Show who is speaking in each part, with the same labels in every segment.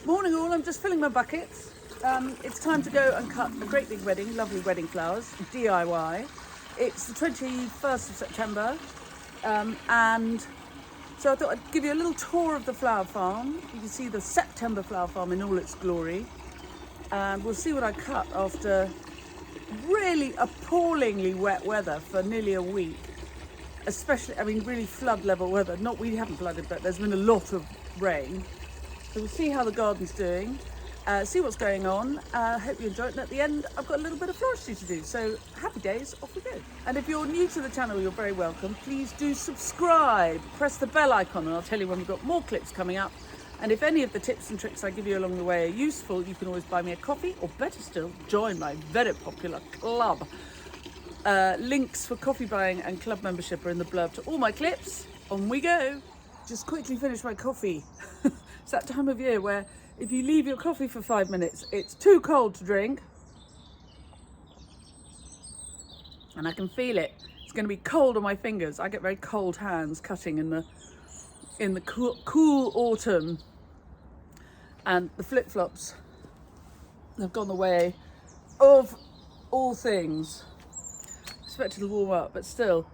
Speaker 1: Morning all, I'm just filling my buckets. It's time to go and cut a great big wedding, lovely wedding flowers, DIY. It's the 21st of September, and so I thought I'd give you a little tour of the flower farm. You can see the September flower farm in all its glory. And we'll see what I cut after really appallingly wet weather for nearly a week. Especially, really flood level weather. Not, we haven't flooded, but there's been a lot of rain. So we'll see how the garden's doing, see what's going on. Hope you enjoy it. And at the end, I've got a little bit of floristry to do. So happy days, off we go. And if you're new to the channel, you're very welcome. Please do subscribe. Press the bell icon and I'll tell you when we've got more clips coming up. And if any of the tips and tricks I give you along the way are useful, you can always buy me a coffee, or better still, join my very popular club. Links for coffee buying and club membership are in the blurb to all my clips. On we go. Just quickly finish my coffee. It's that time of year where if you leave your coffee for 5 minutes, it's too cold to drink. And I can feel it. It's going to be cold on my fingers. I get very cold hands cutting in the cool autumn. And the flip-flops have gone the way of all things. Expected to warm up, but still.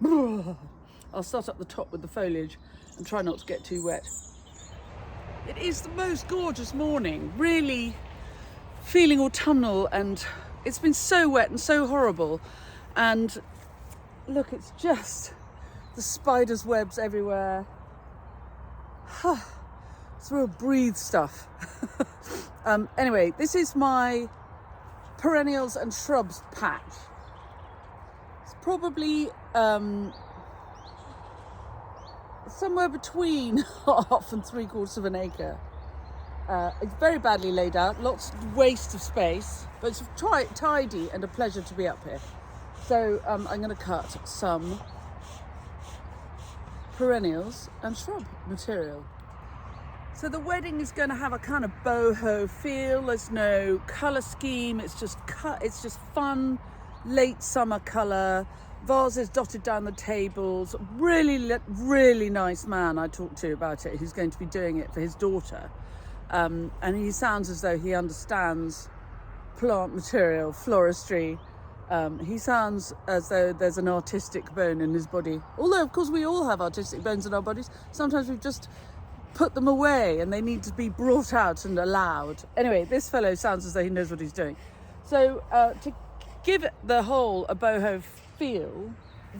Speaker 1: I'll start up the top with the foliage and try not to get too wet. It is the most gorgeous morning, really feeling autumnal, and it's been so wet and so horrible. And look, it's just the spiders' webs everywhere. It's real breathe stuff. Anyway, this is my perennials and shrubs patch. It's probably somewhere between 1/2 and 3/4 of an acre. It's very badly laid out, lots of waste of space, but it's tidy and a pleasure to be up here. So I'm going to cut some perennials and shrub material. So the wedding is going to have a kind of boho feel. There's no colour scheme. It's just fun, late summer colour. Vases dotted down the tables. Really nice man I talked to about it, who's going to be doing it for his daughter. And he sounds as though he understands plant material, floristry. He sounds as though there's an artistic bone in his body. Although, of course, we all have artistic bones in our bodies. Sometimes we've just put them away and they need to be brought out and allowed. Anyway, this fellow sounds as though he knows what he's doing. So to give the whole a boho feel,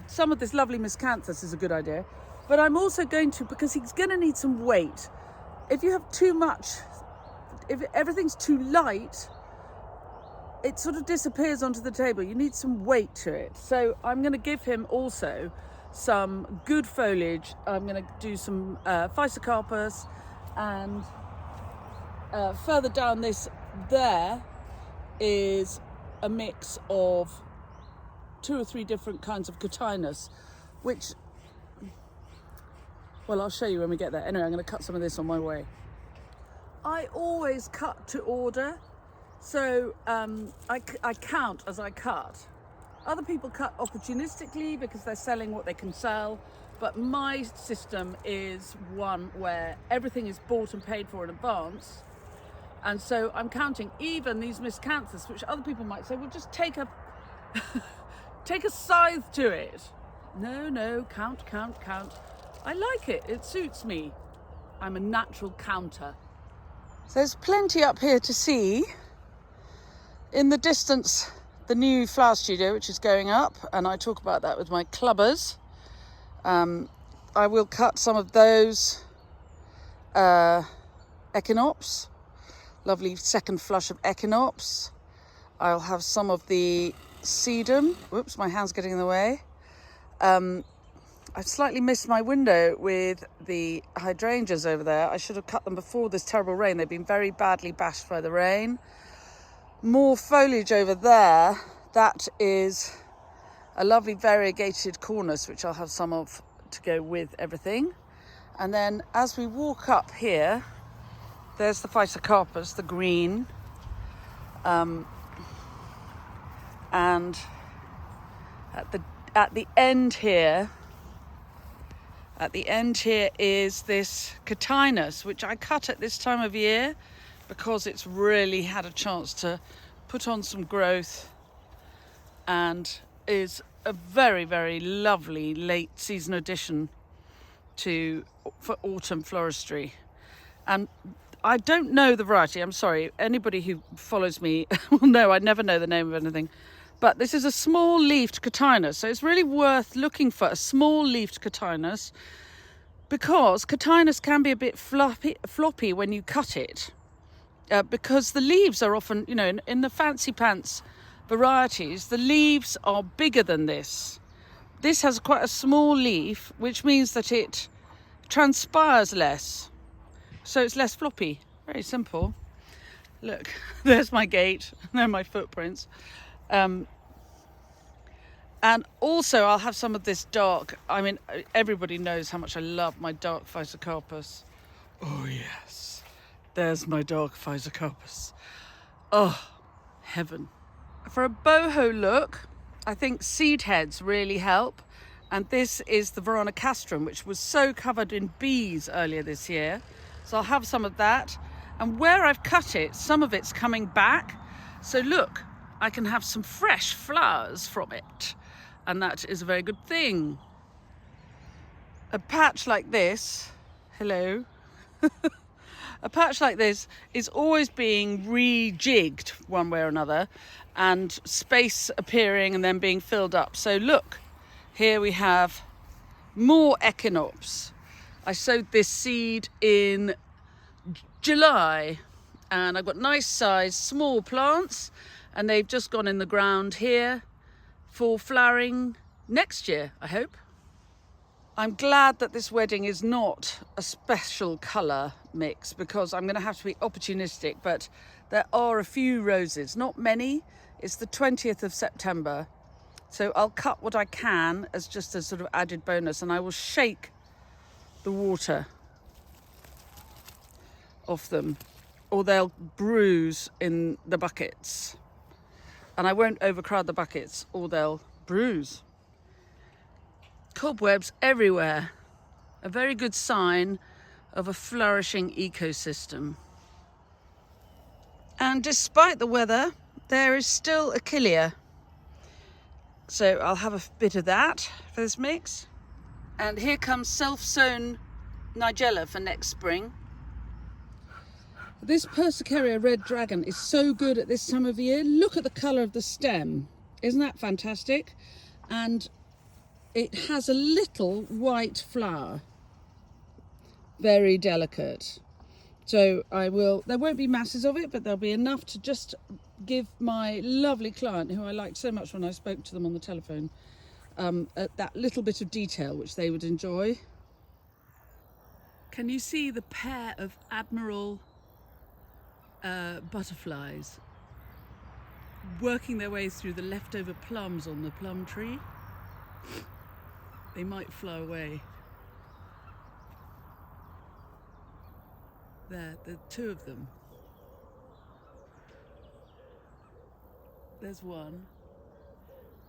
Speaker 1: some of this lovely miscanthus is a good idea. But I'm also going to, because he's going to need some weight. If you have too much, if everything's too light, it sort of disappears onto the table. You need some weight to it. So I'm going to give him also some good foliage. I'm going to do some physocarpus, and further down this there is a mix of 2 or 3 different kinds of cotinus, which, well, I'll show you when we get there. Anyway, I'm going to cut some of this on my way. I always cut to order, so I count as I cut. Other people cut opportunistically because they're selling what they can sell, but my system is one where everything is bought and paid for in advance. And so I'm counting even these miscanthus, which other people might say, well, just take a take a scythe to it. No, count. I like it. It suits me. I'm a natural counter. So there's plenty up here to see. In the distance, the new flower studio, which is going up, and I talk about that with my clubbers. I will cut some of those echinops. Lovely second flush of echinops. I'll have some of the sedum. Whoops, my hand's getting in the way. I've slightly missed my window with the hydrangeas over there. I should have cut them before this terrible rain. They've been very badly bashed by the rain. More foliage over there. That is a lovely variegated cornus, which I'll have some of to go with everything. And then as we walk up here, there's the physocarpus, the green. And at the end here is this cotinus, which I cut at this time of year because it's really had a chance to put on some growth and is a very, very lovely late season addition for autumn floristry. And I don't know the variety, I'm sorry, anybody who follows me will know I never know the name of anything. But this is a small leafed cotinus, so it's really worth looking for a small leafed cotinus, because cotinus can be a bit floppy when you cut it, because the leaves are often, you know, in the fancy pants varieties, the leaves are bigger than this. This has quite a small leaf, which means that it transpires less, so it's less floppy. Very simple. Look, there's my gate, there are my footprints. And also I'll have some of this dark, I mean, everybody knows how much I love my dark physocarpus. Oh yes, there's my dark physocarpus. Oh, heaven. For a boho look, I think seed heads really help. And this is the veronicastrum, which was so covered in bees earlier this year. So I'll have some of that. And where I've cut it, some of it's coming back. So look, I can have some fresh flowers from it. And that is a very good thing. A patch like this, hello. A patch like this is always being rejigged one way or another, and space appearing and then being filled up. So look, here we have more echinops. I sowed this seed in July, and I've got nice sized small plants, and they've just gone in the ground here for flowering next year, I hope. I'm glad that this wedding is not a special colour mix, because I'm going to have to be opportunistic, but there are a few roses, not many. It's the 20th of September, so I'll cut what I can as just a sort of added bonus, and I will shake the water off them, or they'll bruise in the buckets. And I won't overcrowd the buckets, or they'll bruise. Cobwebs everywhere. A very good sign of a flourishing ecosystem. And despite the weather, there is still Achillea. So I'll have a bit of that for this mix. And here comes self-sown Nigella for next spring. This Persicaria Red Dragon is so good at this time of year. Look at the colour of the stem. Isn't that fantastic? And it has a little white flower. Very delicate. So there won't be masses of it, but there'll be enough to just give my lovely client, who I liked so much when I spoke to them on the telephone, that little bit of detail which they would enjoy. Can you see the pair of admiral butterflies working their way through the leftover plums on the plum tree? They might fly away. There are two of them. There's one.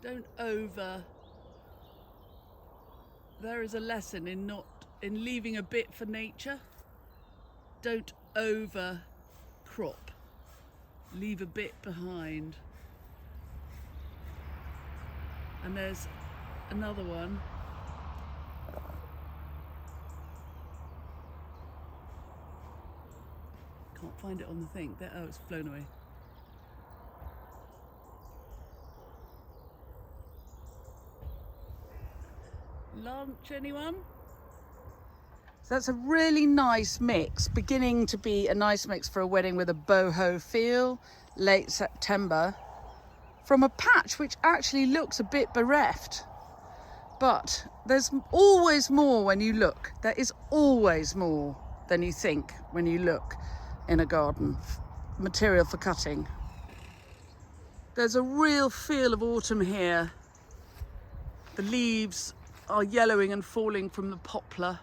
Speaker 1: Don't over. There is a lesson in leaving a bit for nature. Don't over crop. Leave a bit behind. And there's another one. Can't find it on the thing. There, oh, it's flown away. Lunch, anyone? So that's a really nice mix, beginning to be a nice mix for a wedding with a boho feel, late September, from a patch which actually looks a bit bereft. But there's always more when you look. There is always more than you think when you look in a garden. Material for cutting. There's a real feel of autumn here. The leaves are yellowing and falling from the poplar.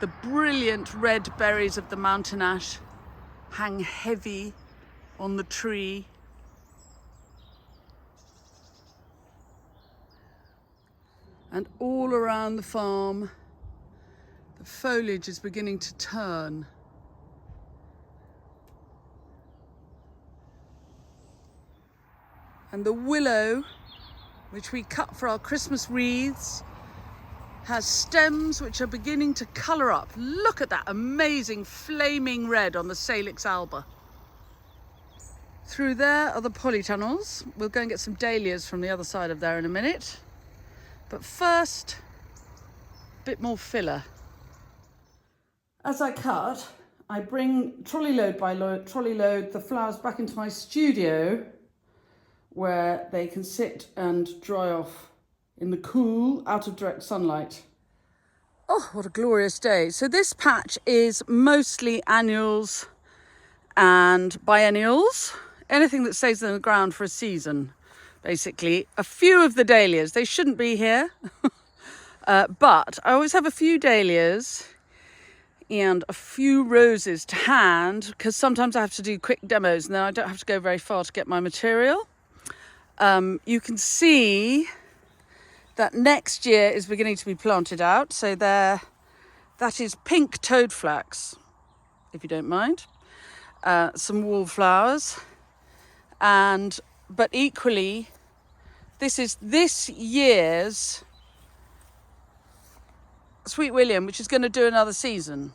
Speaker 1: The brilliant red berries of the mountain ash hang heavy on the tree. And all around the farm, the foliage is beginning to turn. And the willow, which we cut for our Christmas wreaths, has stems which are beginning to colour up. Look at that amazing flaming red on the Salix alba. Through there are the polytunnels. We'll go and get some dahlias from the other side of there in a minute. But first, a bit more filler. As I cut, I bring trolley load by trolley load the flowers back into my studio where they can sit and dry off in the cool, out of direct sunlight. Oh, what a glorious day. So this patch is mostly annuals and biennials. Anything that stays in the ground for a season, basically. A few of the dahlias, they shouldn't be here. But I always have a few dahlias and a few roses to hand, because sometimes I have to do quick demos and then I don't have to go very far to get my material. You can see that next year is beginning to be planted out. So there, that is pink toadflax, if you don't mind. Some wallflowers. But equally, this is this year's Sweet William, which is going to do another season.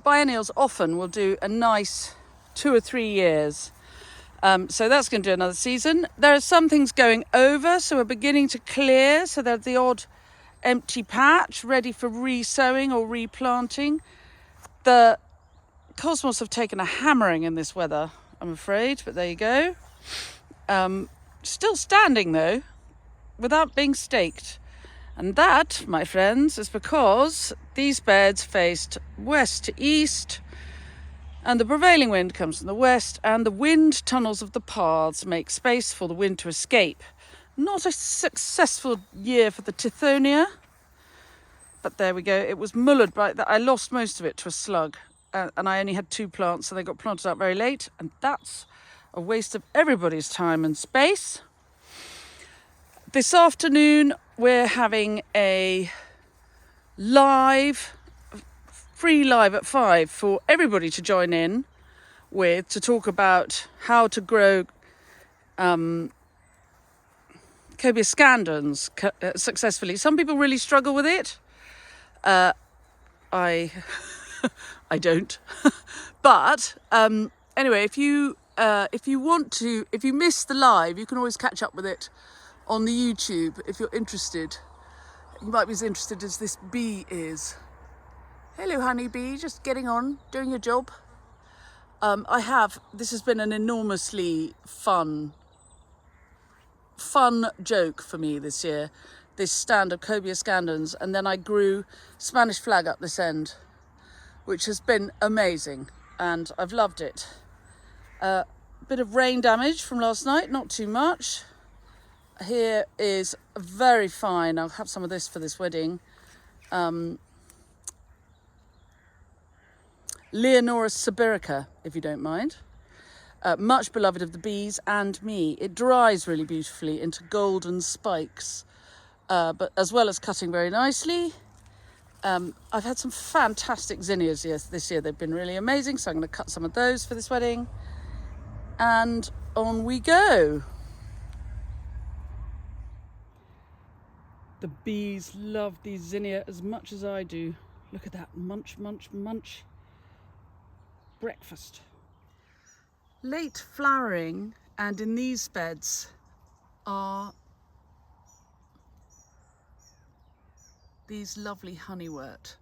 Speaker 1: Biennials often will do a nice 2 or 3 years. So that's going to do another season. There are some things going over, so we're beginning to clear. So there's the odd empty patch ready for resowing or replanting. The cosmos have taken a hammering in this weather, I'm afraid, but there you go. Still standing though, without being staked. And that, my friends, is because these beds faced west to east, and the prevailing wind comes from the west, and the wind tunnels of the paths make space for the wind to escape. Not a successful year for the Tithonia, but there we go. It was mullered by that. I lost most of it to a slug, and I only had 2 plants, so they got planted out very late, and that's a waste of everybody's time and space. This afternoon, we're having a free live at 5 for everybody to join in with, to talk about how to grow cobia scandens successfully. Some people really struggle with it. I don't. But anyway, if you miss the live, you can always catch up with it on the YouTube if you're interested. You might be as interested as this bee is. Hello, honeybee, just getting on, doing your job. This has been an enormously fun joke for me this year, this stand of cobia scandens, and then I grew Spanish flag up this end, which has been amazing, and I've loved it. Bit of rain damage from last night, not too much. Here is very fine, I'll have some of this for this wedding, Leonora sibirica, if you don't mind. Much beloved of the bees and me. It dries really beautifully into golden spikes, but as well as cutting very nicely. I've had some fantastic zinnias this year. They've been really amazing, so I'm going to cut some of those for this wedding. And on we go. The bees love these zinnia as much as I do. Look at that, munch, munch, munch. Breakfast. Late flowering, and in these beds are these lovely honeywort.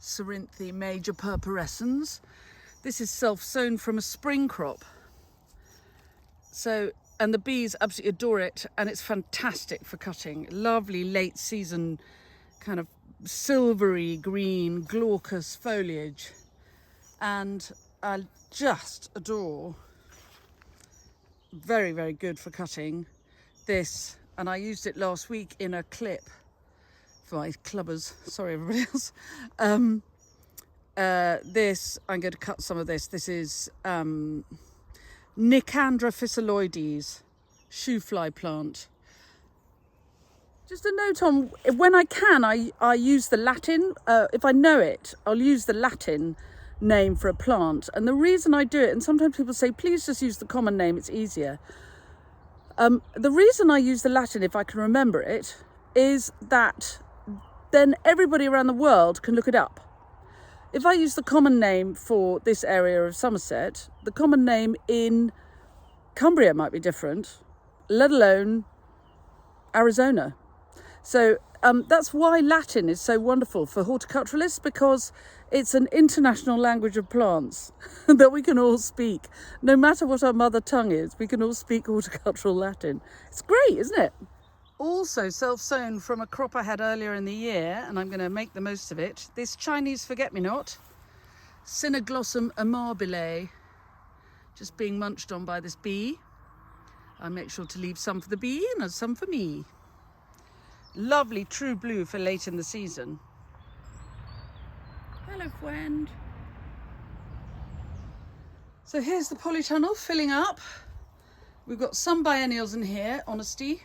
Speaker 1: Cerinthe major purpurescens. This is self-sown from a spring crop. So, and the bees absolutely adore it, and it's fantastic for cutting. Lovely late season kind of silvery green glaucous foliage. And I just adore, very, very good for cutting this. And I used it last week in a clip for my clubbers. Sorry, everybody else. This, I'm going to cut some of this. This is Nicandra physiloides, shoe fly plant. Just a note on, when I can, I use the Latin. If I know it, I'll use the Latin name for a plant. And the reason I do it, and sometimes people say, please just use the common name, it's easier. The reason I use the Latin, if I can remember it, is that then everybody around the world can look it up. If I use the common name for this area of Somerset, the common name in Cumbria might be different, let alone Arizona. So that's why Latin is so wonderful for horticulturalists, because it's an international language of plants that we can all speak. No matter what our mother tongue is, we can all speak horticultural Latin. It's great, isn't it? Also self-sown from a crop I had earlier in the year, and I'm going to make the most of it. This Chinese forget-me-not, Cineglossum amabile, just being munched on by this bee. I make sure to leave some for the bee and some for me. Lovely true blue for late in the season. Hello, friend. So here's the polytunnel filling up. We've got some biennials in here, Honesty,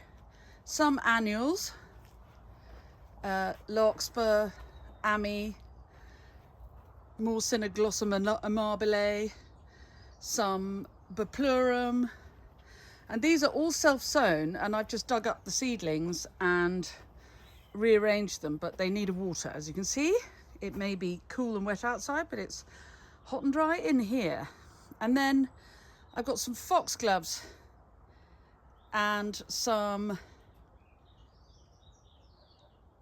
Speaker 1: some annuals, larkspur, Ami, more Cineglossum amabile, some Beplurum, and these are all self-sown, and I've just dug up the seedlings and rearranged them, but they need water. As you can see, it may be cool and wet outside, but it's hot and dry in here. And then I've got some foxgloves and some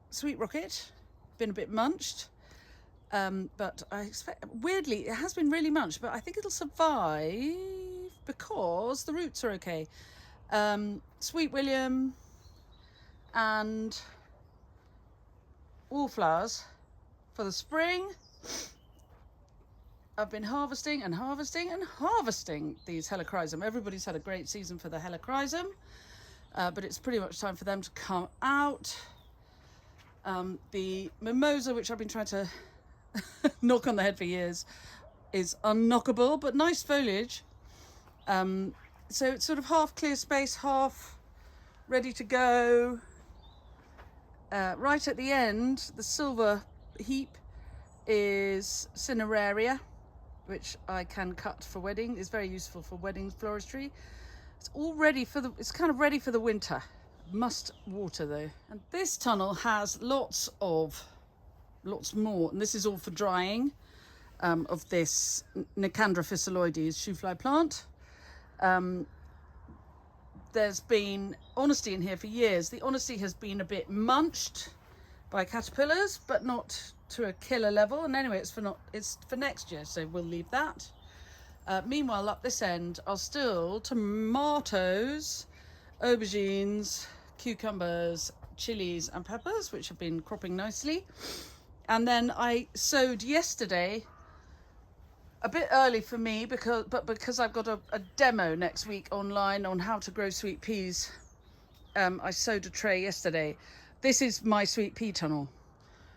Speaker 1: sweet rocket, been a bit munched, but I expect, weirdly, it has been really munched, but I think it'll survive because the roots are okay. Sweet William and wallflowers for the spring. I've been harvesting and harvesting and harvesting these helichrysum. Everybody's had a great season for the helichrysum, but it's pretty much time for them to come out. The mimosa, which I've been trying to knock on the head for years, is unknockable, but nice foliage. So it's sort of half clear space, half ready to go. Right at the end, the silver heap is Cineraria, which I can cut for wedding. It's very useful for wedding floristry. It's all ready for the, it's kind of ready for the winter. Must water though. And this tunnel has lots more, and this is all for drying, of this Nicandra physiloides shoe fly plant. There's been Honesty in here for years. The Honesty has been a bit munched by caterpillars, but not to a killer level. And anyway, it's for next year, so we'll leave that. Meanwhile, up this end are still tomatoes, aubergines, cucumbers, chilies and peppers, which have been cropping nicely. And then I sowed yesterday, a bit early for me, because I've got a demo next week online on how to grow sweet peas. I sowed a tray yesterday. This is my sweet pea tunnel.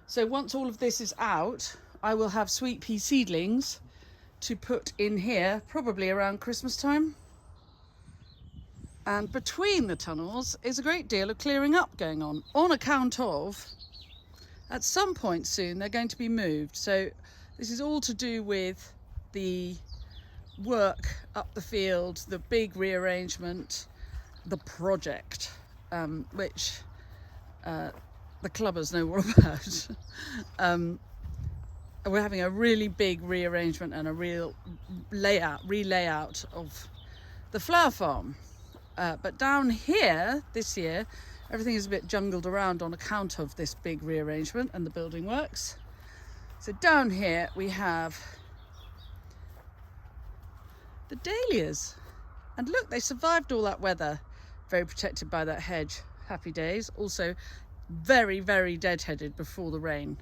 Speaker 1: So once all of this is out, I will have sweet pea seedlings to put in here, probably around Christmas time. And between the tunnels is a great deal of clearing up going on account of, at some point soon, they're going to be moved. So this is all to do with the work up the field, the big rearrangement, the project, which the clubbers know all about. We're having a really big rearrangement and a real relayout of the flower farm. But down here this year, everything is a bit jungled around on account of this big rearrangement and the building works. So down here we have the dahlias. And look, they survived all that weather. Very protected by that hedge. Happy days. Also very, very deadheaded before the rain,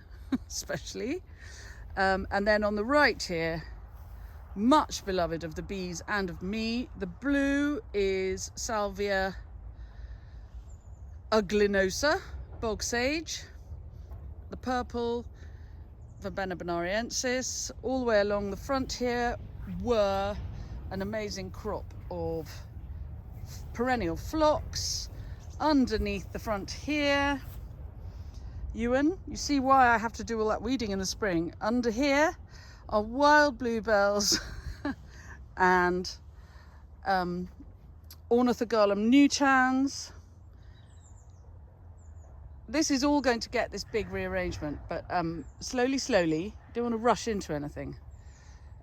Speaker 1: especially. And then on the right here, much beloved of the bees and of me, the blue is Salvia uglinosa, bog sage. The purple, Verbena bonariensis. All the way along the front here were an amazing crop of perennial phlox. Underneath the front here, Ewan, you see why I have to do all that weeding in the spring. Under here are wild bluebells and ornithogalum newchans. This is all going to get this big rearrangement, but slowly, don't want to rush into anything.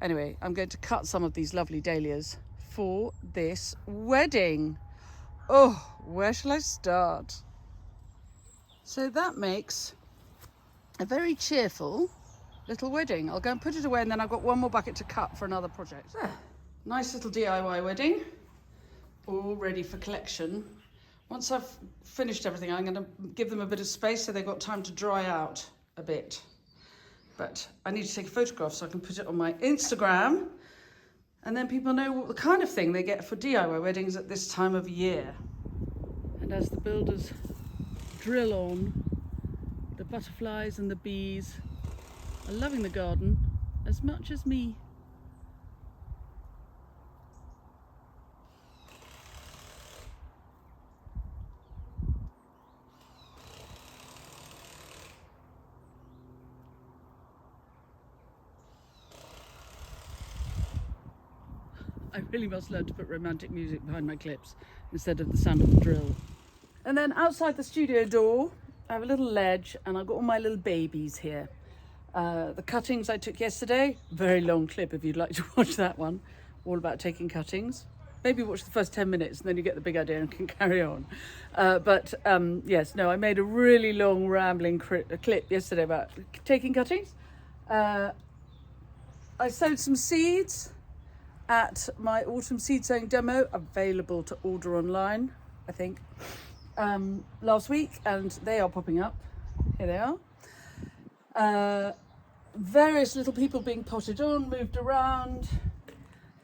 Speaker 1: Anyway, I'm going to cut some of these lovely dahlias for this wedding. Oh, where shall I start? So that makes a very cheerful little wedding. I'll go and put it away, and then I've got one more bucket to cut for another project. There. Nice little DIY wedding, all ready for collection. Once I've finished everything, I'm going to give them a bit of space so they've got time to dry out a bit. But I need to take a photograph so I can put it on my Instagram, and then people know what the kind of thing they get for DIY weddings at this time of year. And as the builders drill on, the butterflies and the bees are loving the garden as much as me. I really must learn to put romantic music behind my clips instead of the sound of the drill. And then outside the studio door, I have a little ledge, and I've got all my little babies here. The cuttings I took yesterday, very long clip if you'd like to watch that one, all about taking cuttings. Maybe watch the first 10 minutes and then you get the big idea and can carry on. Yes, no, I made a really long rambling clip yesterday about taking cuttings. I sowed some seeds at my autumn seed sowing demo, available to order online, I think, last week, and they are popping up. Here they are. Various little people being potted on, moved around.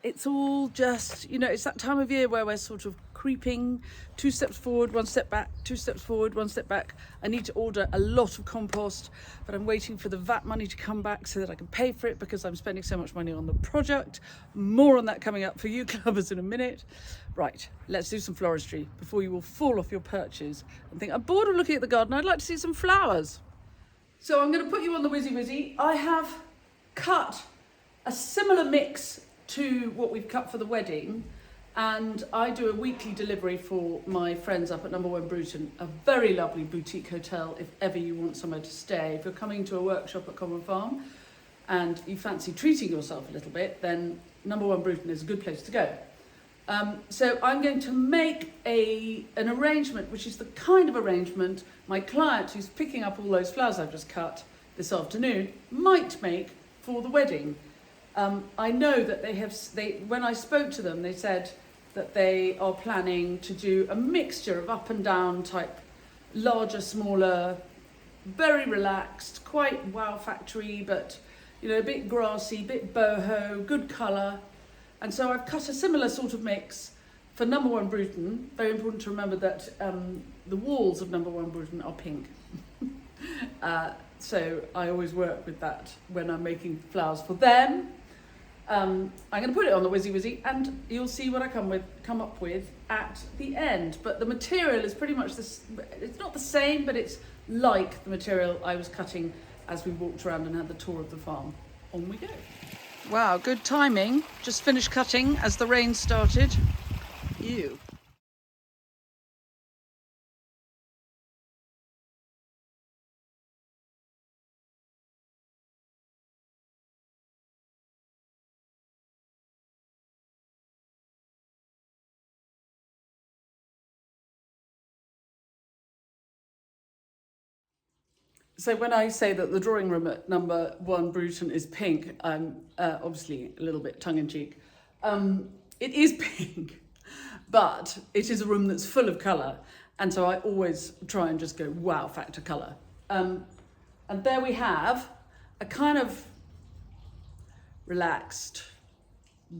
Speaker 1: It's all just, it's that time of year where we're sort of creeping 2 steps forward, 1 step back, 2 steps forward, 1 step back. I need to order a lot of compost, but I'm waiting for the VAT money to come back so that I can pay for it because I'm spending so much money on the project. More on that coming up for you clubbers in a minute. Right, let's do some floristry before you will fall off your perches and think, I'm bored of looking at the garden, I'd like to see some flowers. So I'm going to put you on the whizzy. I have cut a similar mix to what we've cut for the wedding, and I do a weekly delivery for my friends up at Number One Bruton, a very lovely boutique hotel if ever you want somewhere to stay. If you're coming to a workshop at Common Farm and you fancy treating yourself a little bit, then Number One Bruton is a good place to go. So I'm going to make an arrangement, which is the kind of arrangement my client who's picking up all those flowers I've just cut this afternoon might make for the wedding. I know that when I spoke to them, they said that they are planning to do a mixture of up and down type, larger, smaller, very relaxed, quite wow factory, but a bit grassy, bit boho, good colour. And so I've cut a similar sort of mix for Number One Bruton. Very important to remember that the walls of Number One Bruton are pink. So I always work with that when I'm making flowers for them. I'm going to put it on the whizzy, and you'll see what I come up with at the end. But the material is pretty much this. It's not the same, but it's like the material I was cutting as we walked around and had the tour of the farm. On we go. Wow, good timing. Just finished cutting as the rain started. Ew. So when I say that the drawing room at Number One Bruton is pink, I'm obviously a little bit tongue-in-cheek. It is pink, but it is a room that's full of colour, and so I always try and just go wow factor colour. And there we have a kind of relaxed,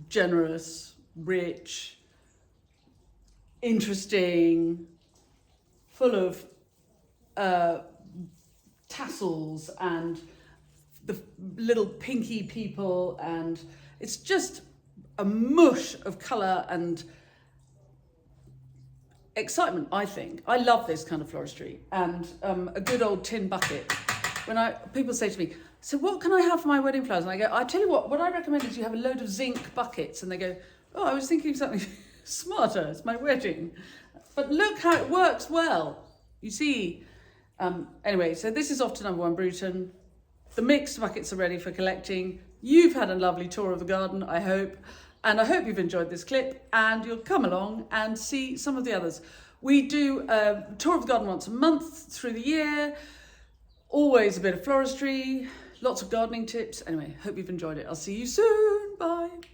Speaker 1: generous, rich, interesting, full of tassels and the little pinky people, and it's just a mush of colour and excitement, I think. I love this kind of floristry, and a good old tin bucket. When people say to me, so what can I have for my wedding flowers? And I go, I tell you what I recommend is you have a load of zinc buckets. And they go, oh, I was thinking of something smarter, it's my wedding. But look how it works well. You see, anyway, so this is off to Number One Bruton. The mixed buckets are ready for collecting. You've had a lovely tour of the garden, I hope. And I hope you've enjoyed this clip and you'll come along and see some of the others. We do a tour of the garden once a month through the year. Always a bit of floristry, lots of gardening tips. Anyway, hope you've enjoyed it. I'll see you soon. Bye.